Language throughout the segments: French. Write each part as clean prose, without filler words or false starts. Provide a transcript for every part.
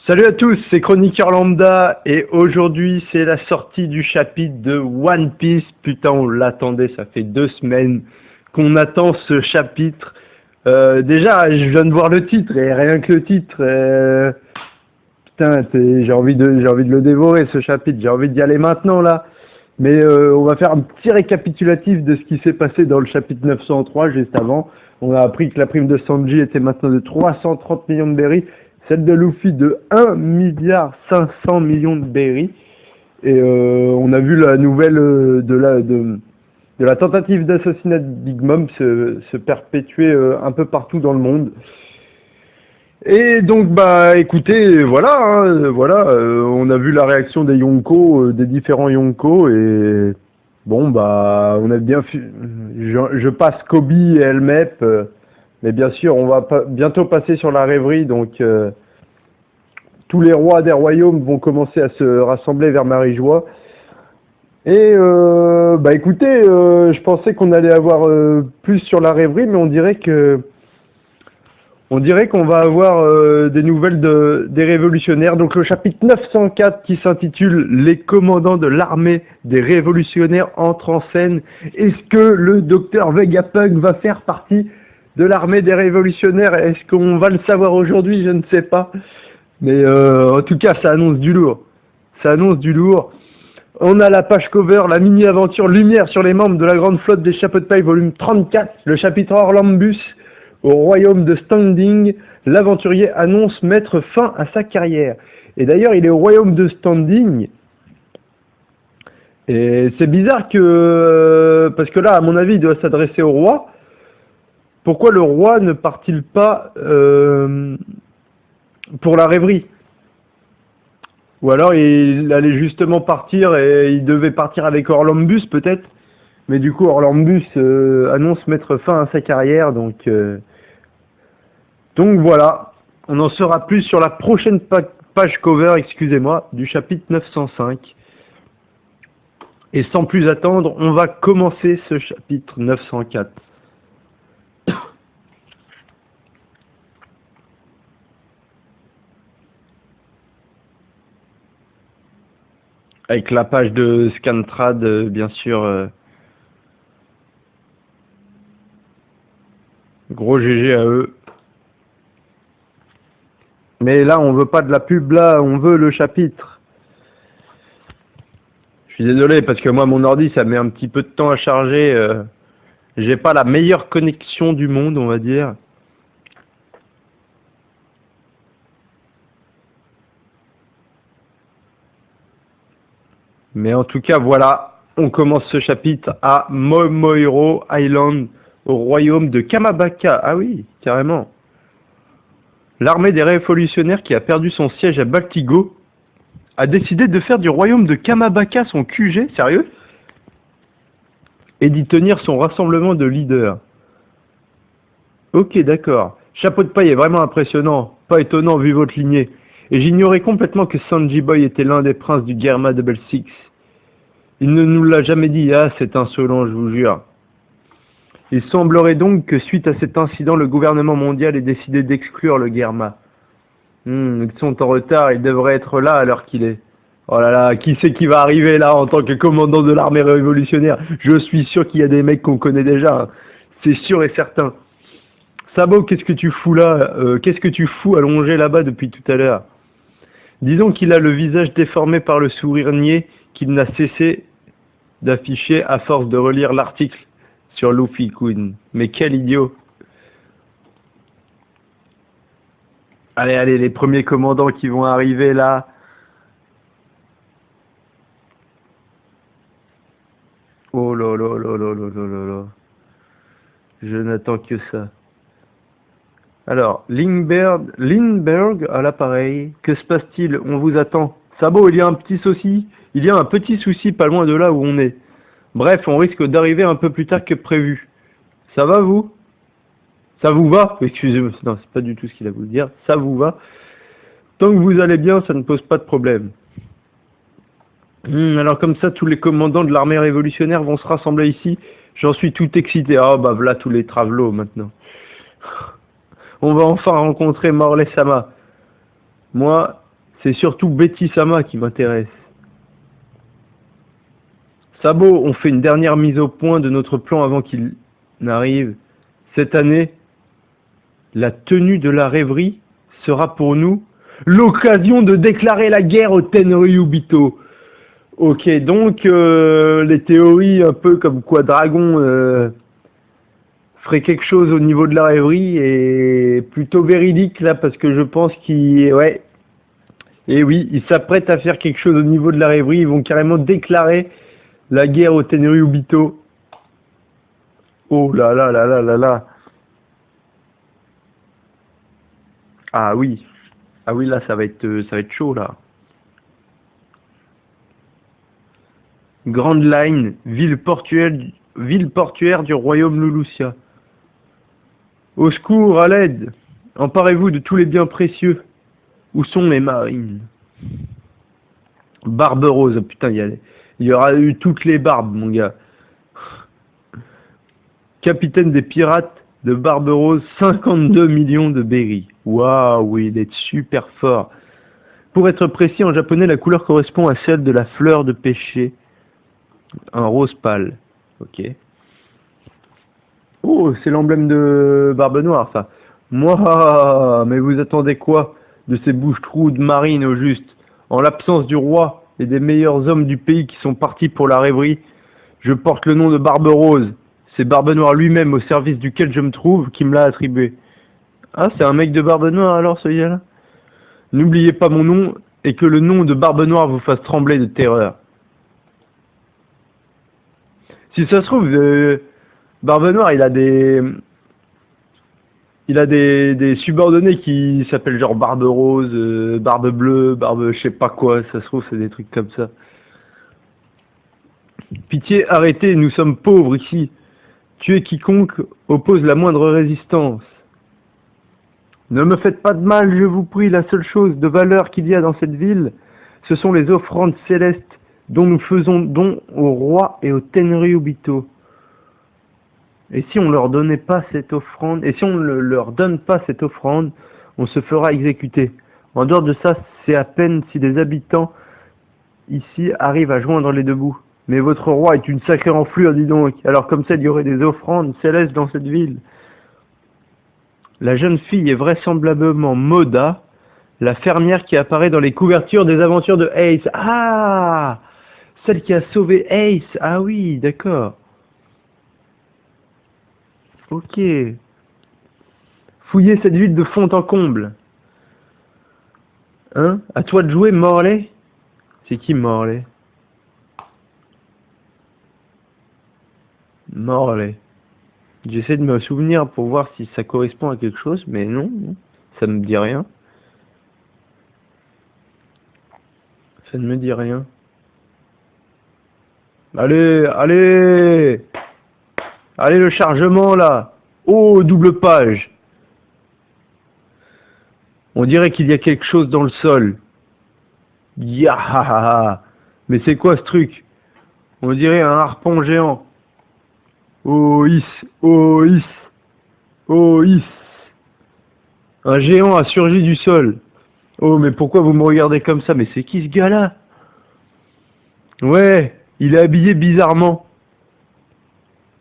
Salut à tous, c'est Chroniqueur Lambda et aujourd'hui c'est la sortie du chapitre de One Piece. Putain, on l'attendait, ça fait 2 semaines qu'on attend ce chapitre. Déjà, je viens de voir le titre et rien que le titre, putain, j'ai envie de le dévorer ce chapitre. J'ai envie d'y aller maintenant là. Mais on va faire un petit récapitulatif de ce qui s'est passé dans le chapitre 903 juste avant. On a appris que la prime de Sanji était maintenant de 330 millions de berries, celle de Luffy de 1 milliard 500 millions de berries. Et on a vu la nouvelle de la tentative d'assassinat de Big Mom se perpétuer un peu partout dans le monde. Et donc bah écoutez, voilà, on a vu la réaction des Yonko, des différents Yonko, et bon bah on a bien je passe Kobe et Elmep, mais bien sûr on va bientôt passer sur la rêverie, donc tous les rois des royaumes vont commencer à se rassembler vers Marie-Joie. Et bah écoutez, je pensais qu'on allait avoir plus sur la rêverie, mais on dirait qu'on va avoir des nouvelles des révolutionnaires. Donc le chapitre 904 qui s'intitule Les commandants de l'armée des révolutionnaires entrent en scène. Est-ce que le docteur Vegapunk va faire partie de l'armée des révolutionnaires? Est-ce qu'on va le savoir aujourd'hui? Je ne sais pas. Mais en tout cas, ça annonce du lourd. Ça annonce du lourd. On a la page cover, la mini-aventure Lumière sur les membres de la grande flotte des chapeaux de paille, volume 34, le chapitre Orlambus. Au royaume de Standing, l'aventurier annonce mettre fin à sa carrière. Et d'ailleurs, il est au royaume de Standing. Et c'est bizarre parce que là, à mon avis, il doit s'adresser au roi. Pourquoi le roi ne part-il pas pour la rêverie? Ou alors il allait justement partir et il devait partir avec Orlambus peut-être. Mais du coup, Orlambus annonce mettre fin à sa carrière, donc voilà, on en saura plus sur la prochaine page cover, excusez-moi, du chapitre 905. Et sans plus attendre, on va commencer ce chapitre 904. Avec la page de Scantrad, bien sûr. Gros GG à eux. Mais là, on veut pas de la pub, là, on veut le chapitre. Je suis désolé, parce que moi, mon ordi, ça met un petit peu de temps à charger. J'ai pas la meilleure connexion du monde, on va dire. Mais en tout cas, voilà, on commence ce chapitre à Momoiro Island, au royaume de Kamabaka. Ah oui, carrément. L'armée des révolutionnaires qui a perdu son siège à Baltigo a décidé de faire du royaume de Kamabaka son QG, sérieux? Et d'y tenir son rassemblement de leaders. Ok, d'accord. Chapeau de paille est vraiment impressionnant, pas étonnant vu votre lignée. Et j'ignorais complètement que Sanji Boy était l'un des princes du Germa Double Six. Il ne nous l'a jamais dit, ah c'est insolent, je vous jure. Il semblerait donc que suite à cet incident, le gouvernement mondial ait décidé d'exclure le Germa. Ils sont en retard, ils devraient être là à l'heure qu'il est. Oh là là, qui c'est qui va arriver là en tant que commandant de l'armée révolutionnaire? Je suis sûr qu'il y a des mecs qu'on connaît déjà, hein. C'est sûr et certain. Sabo, qu'est-ce que tu fous là? Qu'est-ce que tu fous allongé là-bas depuis tout à l'heure? Disons qu'il a le visage déformé par le sourire niais qu'il n'a cessé d'afficher à force de relire l'article sur Luffy Kun. Mais quel idiot! Allez, allez, les premiers commandants qui vont arriver là. Oh là là là là là là là là. Je n'attends que ça. Alors, Lindbergh à l'appareil. Que se passe-t-il? On vous attend. Sabo, il y a un petit souci. Il y a un petit souci pas loin de là où on est. Bref, on risque d'arriver un peu plus tard que prévu. Ça va vous? Ça vous va? Excusez-moi, non, c'est pas du tout ce qu'il a voulu dire. Ça vous va? Tant que vous allez bien, ça ne pose pas de problème. Alors comme ça, tous les commandants de l'armée révolutionnaire vont se rassembler ici. J'en suis tout excité. Ah bah voilà tous les travelots maintenant. On va enfin rencontrer Morley Sama. Moi, C'est surtout Betty Sama qui m'intéresse. Sabo, on fait une dernière mise au point de notre plan avant qu'il n'arrive. Cette année, la tenue de la rêverie sera pour nous l'occasion de déclarer la guerre au Tenryubito. Ok, donc les théories un peu comme quoi Dragon ferait quelque chose au niveau de la rêverie est plutôt véridique là parce que je pense qu'il... Ouais. Et oui, ils s'apprêtent à faire quelque chose au niveau de la rêverie, ils vont carrément déclarer la guerre au Tenryubito. Oh là là là là là là. Ah oui. Ah oui, là ça va être chaud là. Grand Line, ville portuaire du royaume Lulusia. Au secours, à l'aide. Emparez-vous de tous les biens précieux. Où sont mes marines? Barbe rose, putain, il y aura eu toutes les barbes, mon gars. Capitaine des pirates de Barbe Rose, 52 millions de berries. Waouh, il est super fort. Pour être précis, en japonais, la couleur correspond à celle de la fleur de pêcher. Un rose pâle. Ok. Oh, c'est l'emblème de Barbe Noire, ça. Moi, mais vous attendez quoi de ces bouches-trous de marine au juste? En l'absence du roi et des meilleurs hommes du pays qui sont partis pour la rêverie, je porte le nom de Barbe Rose. C'est Barbe Noire lui-même, au service duquel je me trouve, qui me l'a attribué. Ah, c'est un mec de Barbe Noire alors, ce gars-là? N'oubliez pas mon nom, et que le nom de Barbe Noire vous fasse trembler de terreur. Si ça se trouve, Barbe Noire, il a des subordonnés qui s'appellent genre Barbe Rose, Barbe Bleue, Barbe je sais pas quoi, ça se trouve c'est des trucs comme ça. Pitié, arrêtez, nous sommes pauvres ici. Tuer quiconque oppose la moindre résistance. Ne me faites pas de mal, je vous prie, la seule chose de valeur qu'il y a dans cette ville, ce sont les offrandes célestes dont nous faisons don au roi et au Tenryubito. Et si on leur donnait pas cette offrande, et si on ne leur donne pas cette offrande, on se fera exécuter. En dehors de ça, c'est à peine si les habitants ici arrivent à joindre les deux bouts. Mais votre roi est une sacrée enflure, dis donc. Alors comme ça, il y aurait des offrandes célestes dans cette ville. La jeune fille est vraisemblablement Moda, la fermière qui apparaît dans les couvertures des aventures de Ace. Ah, celle qui a sauvé Ace. Ah oui, d'accord. Ok. Fouillez cette ville de fond en comble. Hein? À toi de jouer, Morley? C'est qui Morley? Morley. J'essaie de me souvenir pour voir si ça correspond à quelque chose, mais non, ça ne me dit rien. Ça ne me dit rien. Allez, allez! Allez le chargement là! Oh, double page! On dirait qu'il y a quelque chose dans le sol. Yahaha! Mais c'est quoi ce truc? On dirait un harpon géant. Oh is, oh is, oh is. Un géant a surgi du sol. Oh mais pourquoi vous me regardez comme ça? Mais c'est qui ce gars-là? Ouais, il est habillé bizarrement.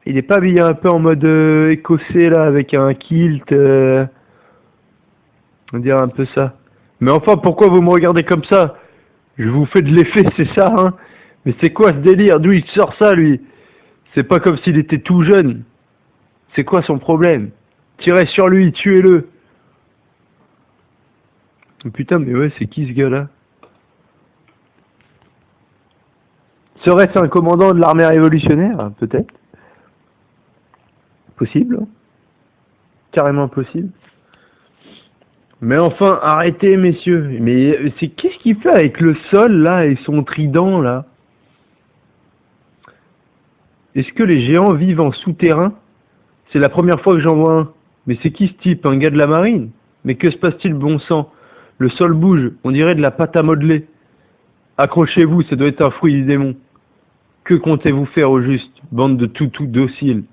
Il est pas habillé un peu en mode écossais là avec un kilt on dirait un peu ça. Mais enfin pourquoi vous me regardez comme ça? Je vous fais de l'effet, c'est ça hein? Mais c'est quoi ce délire? D'où il sort ça lui? C'est pas comme s'il était tout jeune. C'est quoi son problème? Tirez sur lui, tuez-le. Oh, putain, mais ouais, c'est qui ce gars-là? Serait-ce un commandant de l'armée révolutionnaire? Peut-être. Possible. Hein. Carrément possible. Mais enfin, arrêtez, messieurs. Mais c'est qu'est-ce qu'il fait avec le sol, là, et son trident, là? Est-ce que les géants vivent en souterrain? C'est la première fois que j'en vois un. Mais c'est qui ce type? Un gars de la marine? Mais que se passe-t-il, bon sang? Le sol bouge, on dirait de la pâte à modeler. Accrochez-vous, ça doit être un fruit du démon. Que comptez-vous faire au juste, bande de toutous dociles?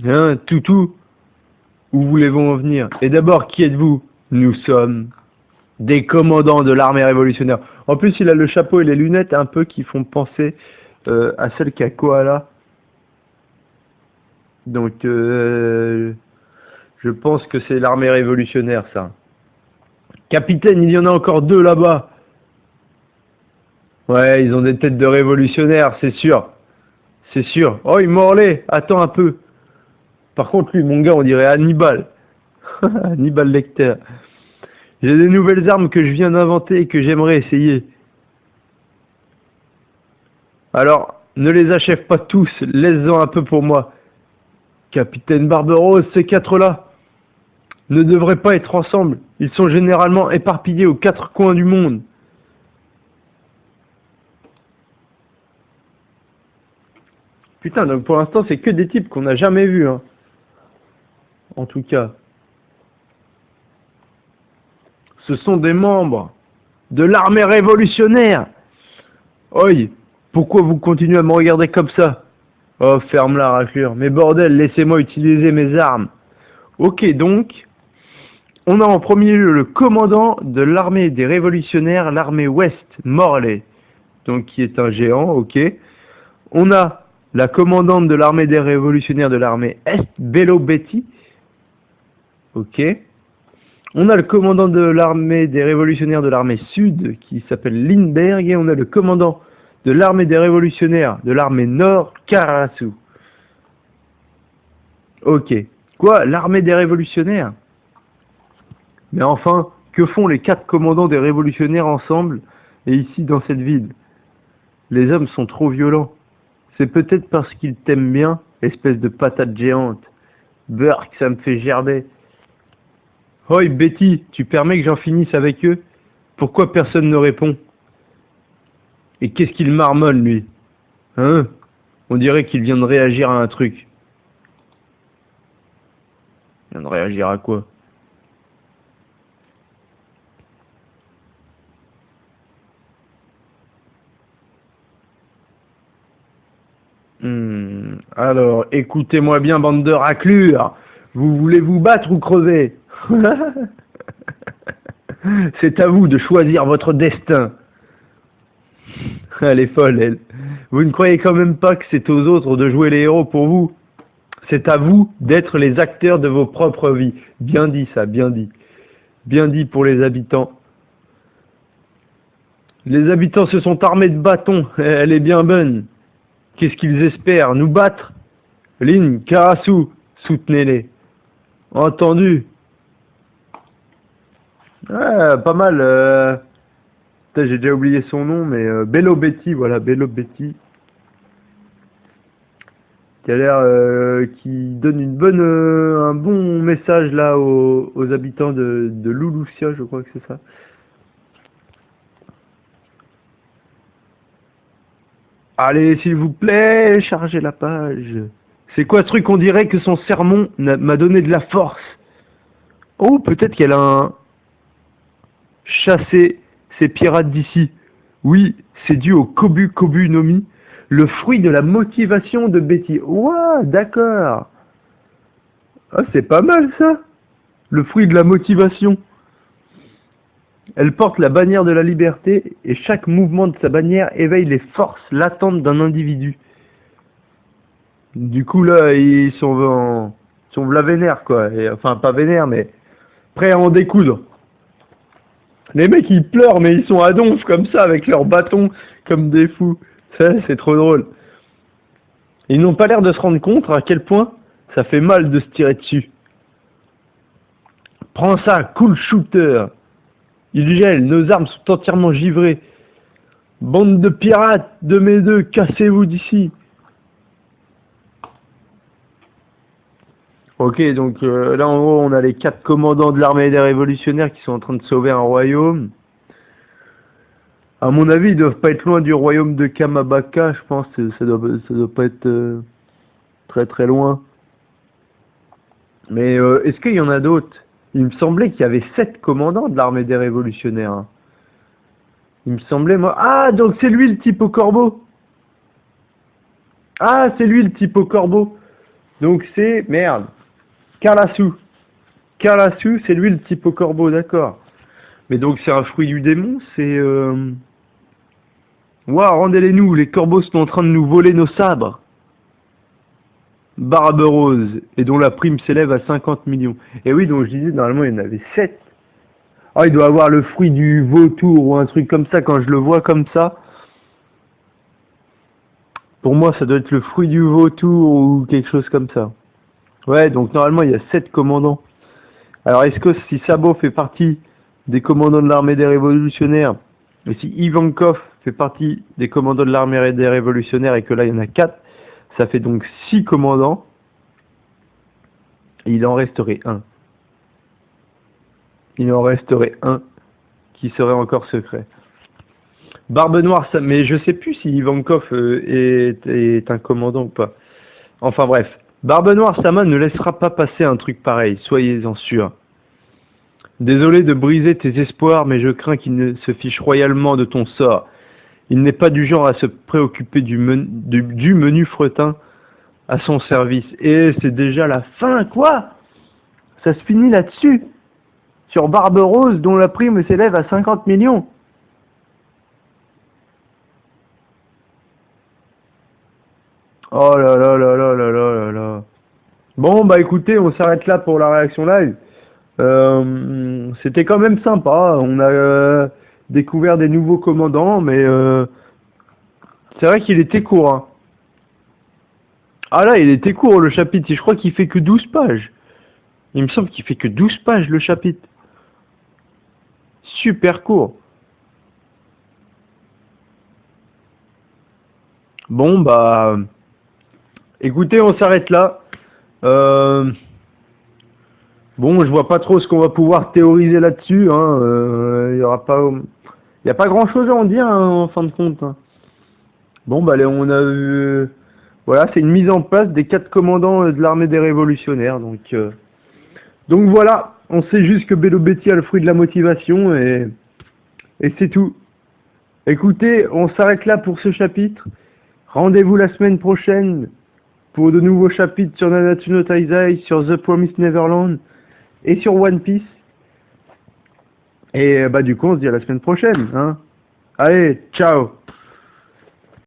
Hein, toutou? Où voulez-vous en venir? Et d'abord, qui êtes-vous? Nous sommes... Des commandants de l'armée révolutionnaire. En plus, il a le chapeau et les lunettes un peu qui font penser à celle qu'a Koala. Donc, je pense que c'est l'armée révolutionnaire, ça. Capitaine, il y en a encore deux là-bas. Ouais, ils ont des têtes de révolutionnaires, c'est sûr. C'est sûr. Oh, il Morlaix, attends un peu. Par contre, lui, mon gars, on dirait Hannibal. Hannibal Lecter. J'ai des nouvelles armes que je viens d'inventer et que j'aimerais essayer. Alors, ne les achève pas tous, laisse-en un peu pour moi. Capitaine Barberousse, ces quatre-là ne devraient pas être ensemble. Ils sont généralement éparpillés aux quatre coins du monde. Putain, donc pour l'instant, c'est que des types qu'on n'a jamais vus, hein. En tout cas. Ce sont des membres de l'armée révolutionnaire. Oi, pourquoi vous continuez à me regarder comme ça? Oh, ferme la raclure. Mais bordel, laissez-moi utiliser mes armes. Ok, donc, on a en premier lieu le commandant de l'armée des révolutionnaires, l'armée Ouest, Morlaix. Donc, qui est un géant, ok. On a la commandante de l'armée des révolutionnaires de l'armée Est, Bello Betty. Ok. On a le commandant de l'armée des révolutionnaires de l'armée Sud, qui s'appelle Lindbergh, et on a le commandant de l'armée des révolutionnaires de l'armée Nord, Karasu. Ok. Quoi? L'armée des révolutionnaires? Mais enfin, que font les quatre commandants des révolutionnaires ensemble, et ici dans cette ville? Les hommes sont trop violents. C'est peut-être parce qu'ils t'aiment bien, espèce de patate géante. Burk, ça me fait gerber. Hoi, Betty, tu permets que j'en finisse avec eux? Pourquoi personne ne répond? Et qu'est-ce qu'il marmonne, lui? Hein? On dirait qu'il vient de réagir à un truc. Il vient de réagir à quoi? Alors, écoutez-moi bien, bande de raclures. Vous voulez vous battre ou crever? C'est à vous de choisir votre destin. Elle est folle, elle. Vous ne croyez quand même pas que c'est aux autres de jouer les héros pour vous? C'est à vous d'être les acteurs de vos propres vies. Bien dit ça, bien dit. Bien dit pour les habitants. Les habitants se sont armés de bâtons. Elle est bien bonne. Qu'est-ce qu'ils espèrent? Nous battre? Lin, Karasu, soutenez-les. Entendu. Ah, pas mal. Putain, j'ai déjà oublié son nom, mais Bello Betty, voilà, Bello Betty. Qui a l'air, qui donne une bonne, un bon message là aux habitants de Louloucia, je crois que c'est ça. Allez, s'il vous plaît, chargez la page. C'est quoi ce truc? On dirait que son sermon m'a donné de la force. Oh, peut-être qu'elle a chassé ces pirates d'ici. Oui, c'est dû au Kobu Kobu no Mi, le fruit de la motivation de Betty. Ouah, d'accord. Ah, c'est pas mal ça. Le fruit de la motivation. Elle porte la bannière de la liberté et chaque mouvement de sa bannière éveille les forces latentes d'un individu. Du coup là, ils sont la vénère quoi. Et, enfin pas vénère mais prêts à en découdre. Les mecs ils pleurent mais ils sont à donf comme ça avec leurs bâtons comme des fous. Ça c'est trop drôle. Ils n'ont pas l'air de se rendre compte à quel point ça fait mal de se tirer dessus. Prends ça, cool shooter. Il gèle, nos armes sont entièrement givrées. Bande de pirates, de mes deux, cassez-vous d'ici. Ok, donc là en gros on a les quatre commandants de l'armée des révolutionnaires qui sont en train de sauver un royaume. À mon avis, ils doivent pas être loin du royaume de Kamabaka, je pense que ça doit pas être très très loin. Mais est-ce qu'il y en a d'autres? Il me semblait qu'il y avait 7 commandants de l'armée des révolutionnaires, hein. Il me semblait moi... Ah, donc c'est lui le type au corbeau. Ah, c'est lui le type au corbeau. Donc c'est... Merde. Karasu. Karasu, c'est lui le type au corbeau, d'accord. Mais donc c'est un fruit du démon, c'est... Ouah, rendez-les-nous, les corbeaux sont en train de nous voler nos sabres. Barbe rose, et dont la prime s'élève à 50 millions. Et oui, donc je disais, normalement il y en avait 7. Ah, il doit avoir le fruit du vautour ou un truc comme ça, quand je le vois comme ça. Pour moi, ça doit être le fruit du vautour ou quelque chose comme ça. Ouais, donc normalement il y a 7 commandants. Alors est-ce que si Sabo fait partie des commandants de l'armée des révolutionnaires, et si Ivankov fait partie des commandants de l'armée des révolutionnaires et que là il y en a 4, ça fait donc 6 commandants, et il en resterait un. Il en resterait un qui serait encore secret. Barbe Noire, ça, mais je sais plus si Ivankov est un commandant ou pas. Enfin bref, Barbe Noire Sama ne laissera pas passer un truc pareil, soyez-en sûrs. Désolé de briser tes espoirs, mais je crains qu'il ne se fiche royalement de ton sort. Il n'est pas du genre à se préoccuper du menu fretin à son service. Et c'est déjà la fin, quoi? Ça se finit là-dessus. Sur Barbe Rose, dont la prime s'élève à 50 millions. Oh là là là là là là là là. Bon, bah écoutez, on s'arrête là pour la réaction live. C'était quand même sympa. On a découvert des nouveaux commandants, mais c'est vrai qu'il était court. Hein. Ah là, il était court le chapitre. Je crois qu'il fait que 12 pages. Il me semble qu'il fait que 12 pages le chapitre. Super court. Bon, bah... Écoutez, on s'arrête là. Bon, je vois pas trop ce qu'on va pouvoir théoriser là-dessus. Hein. Il y aura pas... Il n'y a pas grand-chose à en dire, hein, en fin de compte. Hein. Bon, bah, on a eu... Voilà, c'est une mise en place des 4 commandants de l'armée des révolutionnaires. Donc voilà, on sait juste que Bello Betty a le fruit de la motivation et c'est tout. Écoutez, on s'arrête là pour ce chapitre. Rendez-vous la semaine prochaine pour de nouveaux chapitres sur Nanatsu no Taizai, sur The Promised Neverland et sur One Piece. Et bah du coup, on se dit à la semaine prochaine. Hein. Allez, ciao.